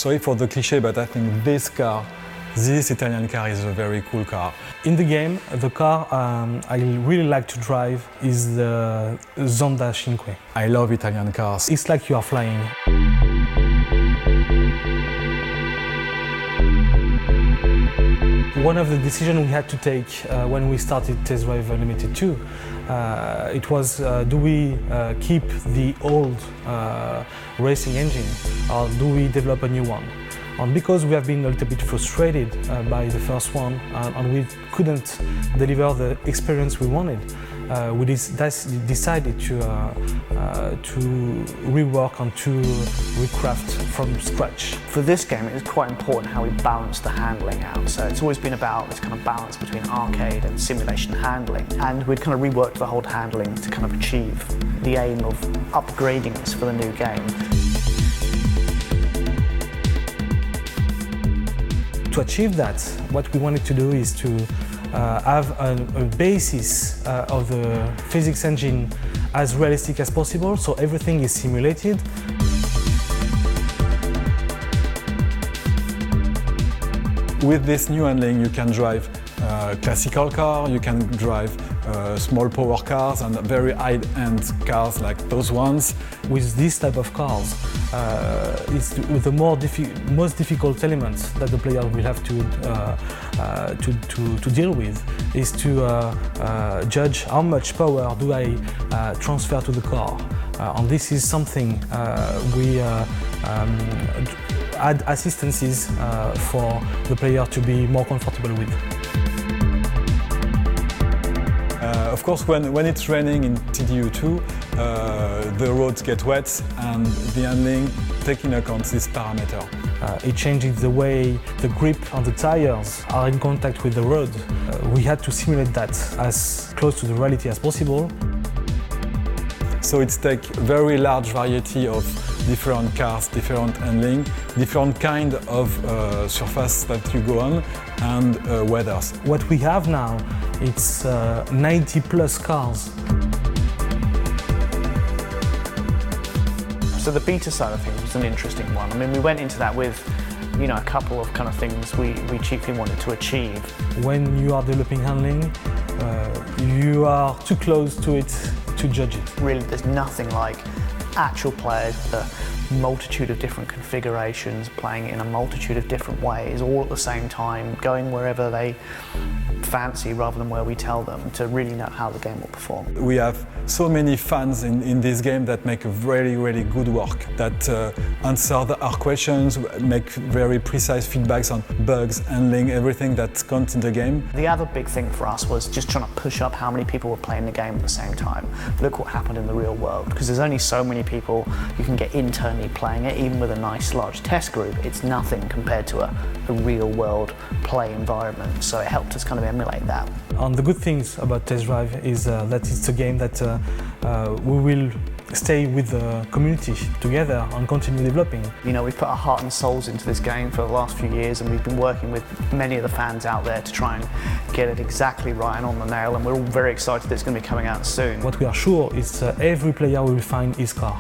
Sorry for the cliché, but I think this Italian car is a very cool car. In the game, the car I really like to drive is the Zonda 5. I love Italian cars. It's like you are flying. One of the decisions we had to take when we started Test Drive Unlimited 2, it was do we keep the old racing engine or do we develop a new one? And because we have been a little bit frustrated by the first one and we couldn't deliver the experience we wanted, we decided to rework and to recraft from scratch. For this game, it was quite important how we balanced the handling out. So it's always been about this kind of balance between arcade and simulation handling. And we'd kind of reworked the whole handling to kind of achieve the aim of upgrading this for the new game. To achieve that, what we wanted to do is to have a basis of the physics engine as realistic as possible, so everything is simulated. With this new handling, you can drive classical car, you can drive small power cars and very high-end cars like those ones. With this type of cars, it's the most difficult element that the player will have to deal with is to judge how much power do I transfer to the car. And this is something we add assistances for the player to be more comfortable with. Of course, when it's raining in TDU2, the roads get wet and the handling taking account this parameter. It changes the way the grip and the tires are in contact with the road. We had to simulate that as close to the reality as possible. So it's take very large variety of different cars, different handling, different kind of surface that you go on, and weathers. What we have now, it's 90 plus cars. So the beta side of things was an interesting one. I mean, we went into that with, you know, a couple of kind of things we chiefly wanted to achieve. When you are developing handling, you are too close to it to judge it. Really, there's nothing like actual players with a multitude of different configurations, playing it in a multitude of different ways, all at the same time, going wherever they fancy rather than where we tell them, to really know how the game will perform. We have so many fans in this game that make a really, really good work, that answer our questions, make very precise feedbacks on bugs, handling, everything that counts in the game. The other big thing for us was just trying to push up how many people were playing the game at the same time. Look what happened in the real world, because there's only so many people you can get internally playing it, even with a nice large test group. It's nothing compared to a real world play environment, so it helped us kind of emulate that. And the good things about Test Drive is that it's a game that we will stay with the community together and continue developing. You know, we've put our heart and souls into this game for the last few years, and we've been working with many of the fans out there to try and get it exactly right and on the nail, and we're all very excited that it's going to be coming out soon. What we are sure is every player will find his car.